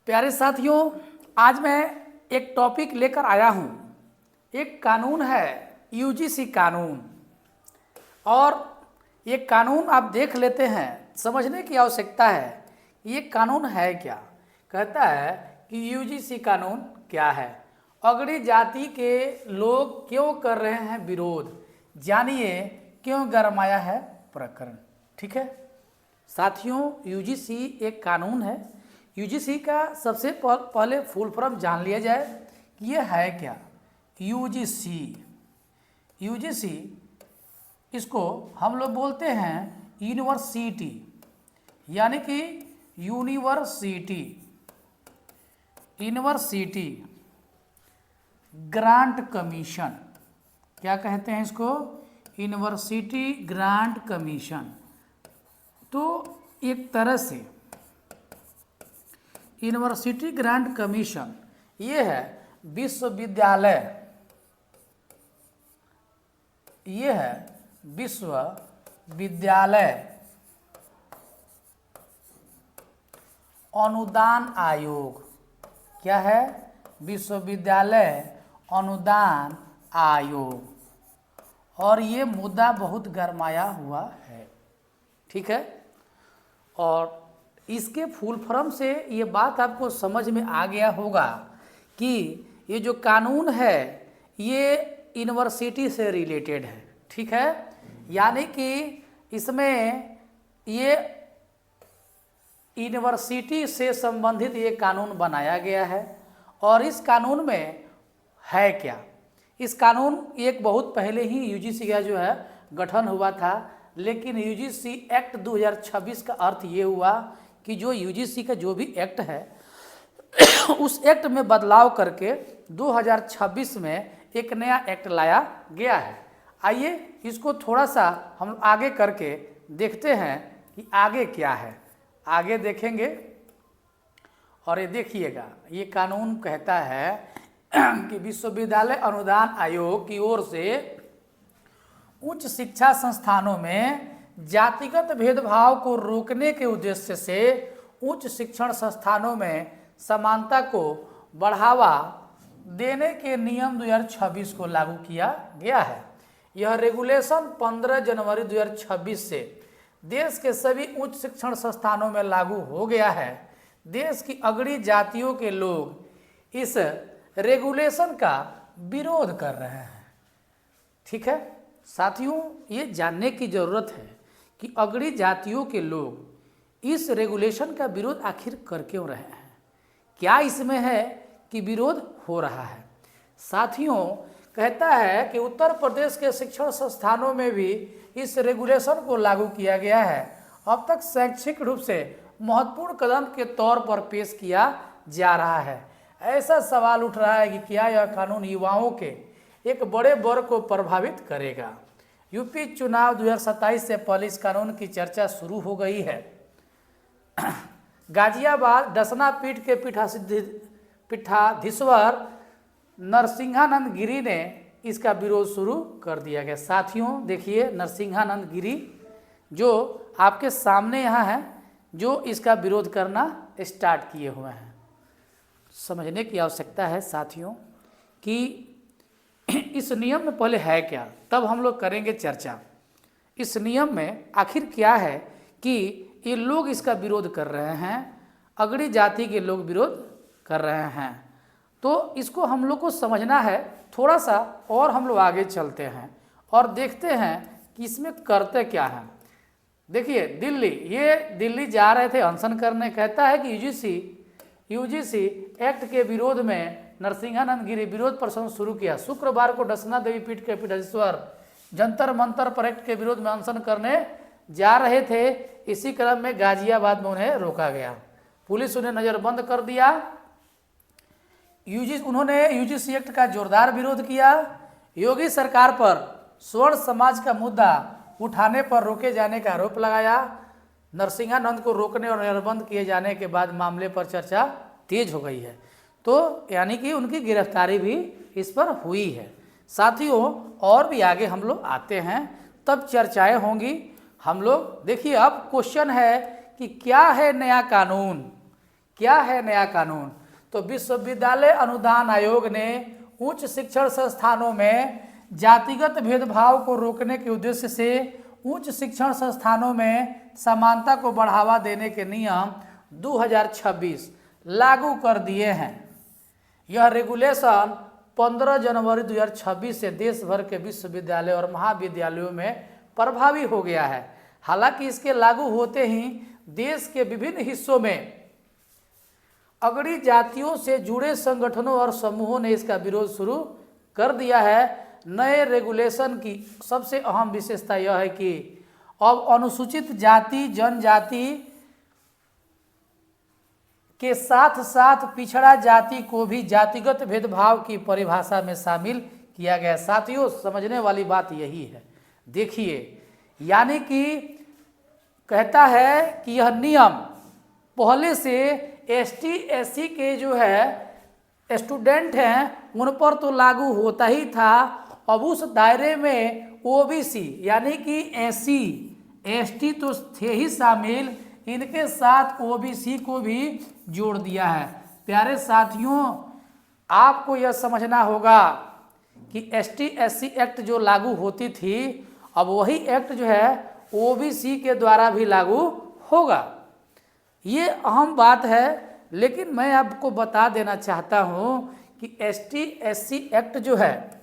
प्यारे साथियों, आज मैं एक टॉपिक लेकर आया हूँ। एक कानून है यूजीसी कानून, और ये कानून आप देख लेते हैं, समझने की आवश्यकता है ये कानून है क्या। कहता है कि यूजीसी कानून क्या है, अगड़ी जाति के लोग क्यों कर रहे हैं विरोध, जानिए क्यों गरमाया है प्रकरण। ठीक है साथियों, यूजीसी एक कानून है। यूजीसी का सबसे पहले फुल फॉर्म जान लिया जाए कि ये है क्या। यूजीसी इसको हम लोग बोलते हैं यूनिवर्सिटी, यानी कि यूनिवर्सिटी ग्रांट कमीशन। क्या कहते हैं इसको? University grant commission. तो एक तरह से यूनिवर्सिटी ग्रांट कमीशन ये है विश्वविद्यालय, ये है विश्वविद्यालय अनुदान आयोग। क्या है? विश्वविद्यालय अनुदान आयोग। और ये मुद्दा बहुत गरमाया हुआ है। ठीक है, और इसके फुल फॉर्म से ये बात आपको समझ में आ गया होगा कि ये जो कानून है ये यूनिवर्सिटी से रिलेटेड है। ठीक है, यानी कि इसमें ये यूनिवर्सिटी से संबंधित ये कानून बनाया गया है। और इस कानून में है क्या? इस कानून एक बहुत पहले ही यूजीसी का जो है गठन हुआ था, लेकिन यूजीसी एक्ट 2026 का अर्थ ये हुआ कि जो यूजीसी का जो भी एक्ट है उस एक्ट में बदलाव करके 2026 में एक नया एक्ट लाया गया है। आइए इसको थोड़ा सा हम आगे करके देखते हैं कि आगे क्या है। आगे देखेंगे और ये देखिएगा, ये कानून कहता है कि विश्वविद्यालय अनुदान आयोग की ओर से उच्च शिक्षा संस्थानों में जातिगत भेदभाव को रोकने के उद्देश्य से उच्च शिक्षण संस्थानों में समानता को बढ़ावा देने के नियम 2026 को लागू किया गया है। यह रेगुलेशन 15 जनवरी 2026 से देश के सभी उच्च शिक्षण संस्थानों में लागू हो गया है। देश की अगड़ी जातियों के लोग इस रेगुलेशन का विरोध कर रहे हैं। ठीक है साथियों, ये जानने की ज़रूरत है कि अगड़ी जातियों के लोग इस रेगुलेशन का विरोध आखिर कर क्यों रहे हैं, क्या इसमें है कि विरोध हो रहा है। साथियों, कहता है कि उत्तर प्रदेश के शिक्षण संस्थानों में भी इस रेगुलेशन को लागू किया गया है। अब तक शैक्षिक रूप से महत्वपूर्ण कदम के तौर पर पेश किया जा रहा है। ऐसा सवाल उठ रहा है कि क्या यह कानून युवाओं के एक बड़े वर्ग को प्रभावित करेगा। यूपी चुनाव 2027 से पहले इस कानून की चर्चा शुरू हो गई है। गाजियाबाद डसना पीठ के पीठाधीश्वर नरसिंहानंद गिरी ने इसका विरोध शुरू कर दिया गया। साथियों देखिए, नरसिंहानंद गिरी जो आपके सामने यहाँ हैं, जो इसका विरोध करना स्टार्ट किए हुए हैं। समझने की आवश्यकता है साथियों कि इस नियम में पहले है क्या, तब हम लोग करेंगे चर्चा। इस नियम में आखिर क्या है कि ये लोग इसका विरोध कर रहे हैं, अगड़ी जाति के लोग विरोध कर रहे हैं। तो इसको हम लोग को समझना है थोड़ा सा, और हम लोग आगे चलते हैं और देखते हैं कि इसमें करते क्या हैं। देखिए दिल्ली जा रहे थे अनशन करने। कहता है कि यूजीसी एक्ट के विरोध में नरसिंहानंद गिरी विरोध प्रदर्शन शुरू किया। शुक्रवार को डसना देवी पीठ के पीठाधीश्वर जंतर मंतर पर एक्ट के विरोध में अनशन करने जा रहे थे। इसी क्रम में गाजियाबाद में उन्हें रोका गया। पुलिस उन्हें नज़रबंद कर दिया। उन्होंने यूजीसी एक्ट का जोरदार विरोध किया। योगी सरकार पर स्वर्ण समाज का मुद्दा उठाने पर रोके जाने का आरोप लगाया। नरसिंहानंद को रोकने और नज़रबंद किए जाने के बाद मामले पर चर्चा तेज हो गई है। तो यानी कि उनकी गिरफ्तारी भी इस पर हुई है। साथियों, और भी आगे हम लोग आते हैं, तब चर्चाएं होंगी। हम लोग देखिए, अब क्वेश्चन है कि क्या है नया कानून, क्या है नया कानून? तो विश्वविद्यालय अनुदान आयोग ने उच्च शिक्षण संस्थानों में जातिगत भेदभाव को रोकने के उद्देश्य से उच्च शिक्षण संस्थानों में समानता को बढ़ावा देने के नियम 2026 लागू कर दिए हैं। यह रेगुलेशन 15 जनवरी 2026 से देश भर के विश्वविद्यालय और महाविद्यालयों में प्रभावी हो गया है। हालांकि इसके लागू होते ही देश के विभिन्न हिस्सों में अगड़ी जातियों से जुड़े संगठनों और समूहों ने इसका विरोध शुरू कर दिया है। नए रेगुलेशन की सबसे अहम विशेषता यह है कि अब अनुसूचित जाति जनजाति के साथ साथ पिछड़ा जाति को भी जातिगत भेदभाव की परिभाषा में शामिल किया गया। साथियों, समझने वाली बात यही है। देखिए, यानी कि कहता है कि यह नियम पहले से एसटी एससी के जो है स्टूडेंट हैं उन पर तो लागू होता ही था। अब उस दायरे में ओबीसी यानी कि एससी एसटी तो थे ही शामिल, इनके साथ ओबीसी को भी जोड़ दिया है। प्यारे साथियों, आपको यह समझना होगा कि एसटी एससी एक्ट जो लागू होती थी, अब वही एक्ट जो है ओबीसी के द्वारा भी लागू होगा। ये अहम बात है। लेकिन मैं आपको बता देना चाहता हूँ कि एसटी एससी एक्ट जो है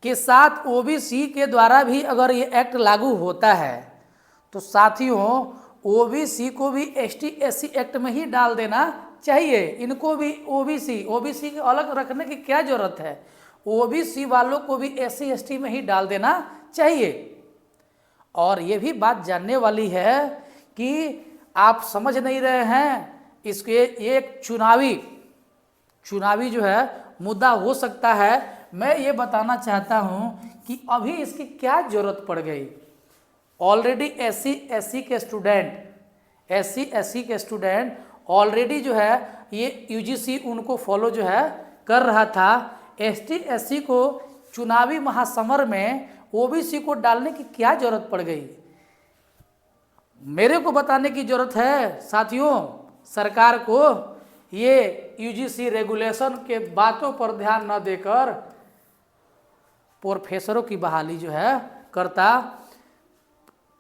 के साथ ओबीसी के द्वारा भी अगर ये एक्ट लागू होता है तो साथियों ओबीसी को भी एसटी एससी एक्ट में ही डाल देना चाहिए। इनको भी ओबीसी को अलग रखने की क्या जरूरत है? ओबीसी वालों को भी एससी एसटी में ही डाल देना चाहिए। और ये भी बात जानने वाली है कि आप समझ नहीं रहे हैं, इसके एक चुनावी जो है मुद्दा हो सकता है। मैं ये बताना चाहता हूँ कि अभी इसकी क्या जरूरत पड़ गई। ऑलरेडी एससी एससी के स्टूडेंट ऑलरेडी जो है ये यूजीसी उनको फॉलो जो है कर रहा था। एसटी एससी को चुनावी महासमर में ओबीसी को डालने की क्या जरूरत पड़ गई? मेरे को बताने की जरूरत है साथियों सरकार को। ये यूजीसी रेगुलेशन के बातों पर ध्यान न देकर प्रोफेसरों की बहाली जो है करता,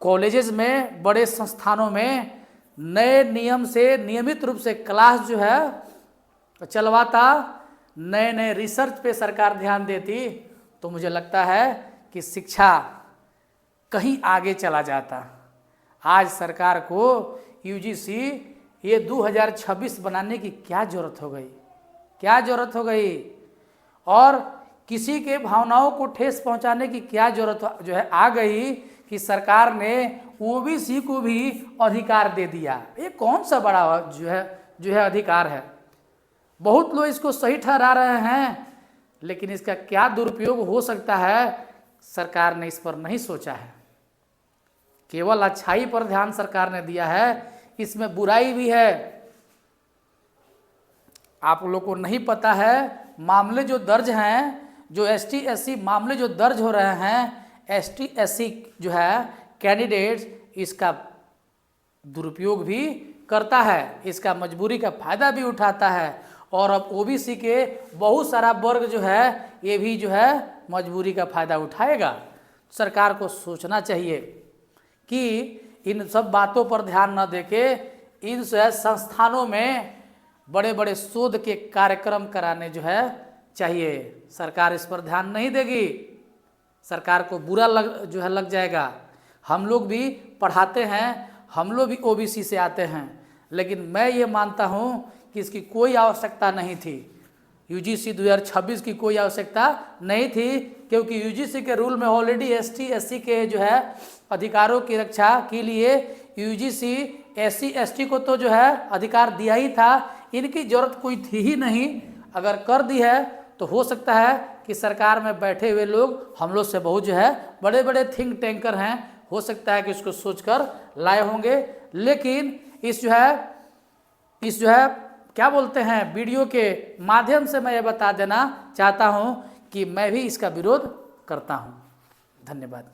कॉलेजेस में बड़े संस्थानों में नए नियम से नियमित रूप से क्लास जो है चलवाता, नए नए रिसर्च पे सरकार ध्यान देती, तो मुझे लगता है कि शिक्षा कहीं आगे चला जाता। आज सरकार को यूजीसी ये 2026 बनाने की क्या जरूरत हो गई? और किसी के भावनाओं को ठेस पहुंचाने की क्या जरूरत जो है आ गई कि सरकार ने ओबीसी को भी अधिकार दे दिया। ये कौन सा बड़ा जो है अधिकार है? बहुत लोग इसको सही ठहरा रहे हैं, लेकिन इसका क्या दुरुपयोग हो सकता है सरकार ने इस पर नहीं सोचा है। केवल अच्छाई पर ध्यान सरकार ने दिया है, इसमें बुराई भी है। आप लोग को नहीं पता है, मामले जो दर्ज हैं, जो एसटी एससी मामले जो दर्ज हो रहे हैं, एसटी एससी जो है कैंडिडेट्स इसका दुरुपयोग भी करता है, इसका मजबूरी का फायदा भी उठाता है। और अब ओबीसी के बहुत सारा वर्ग जो है ये भी जो है मजबूरी का फायदा उठाएगा। सरकार को सोचना चाहिए कि इन सब बातों पर ध्यान न देके इन संस्थानों में बड़े बड़े शोध के कार्यक्रम कराने जो है चाहिए। सरकार इस पर ध्यान नहीं देगी, सरकार को बुरा लग जाएगा। हम लोग भी पढ़ाते हैं, हम लोग भी ओबीसी से आते हैं, लेकिन मैं ये मानता हूँ कि इसकी कोई आवश्यकता नहीं थी। यूजीसी 2026 की कोई आवश्यकता नहीं थी, क्योंकि यूजीसी के रूल में ऑलरेडी एसटी एससी के जो है अधिकारों की रक्षा के लिए यूजीसी एससी एसटी को तो जो है अधिकार दिया ही था। इनकी जरूरत कोई थी ही नहीं। अगर कर दी है तो हो सकता है कि सरकार में बैठे हुए लोग हम लोग से बहुत जो है बड़े बड़े थिंक टैंकर हैं, हो सकता है कि इसको सोचकर लाए होंगे। लेकिन इस जो है क्या बोलते हैं वीडियो के माध्यम से मैं ये बता देना चाहता हूँ कि मैं भी इसका विरोध करता हूँ। धन्यवाद।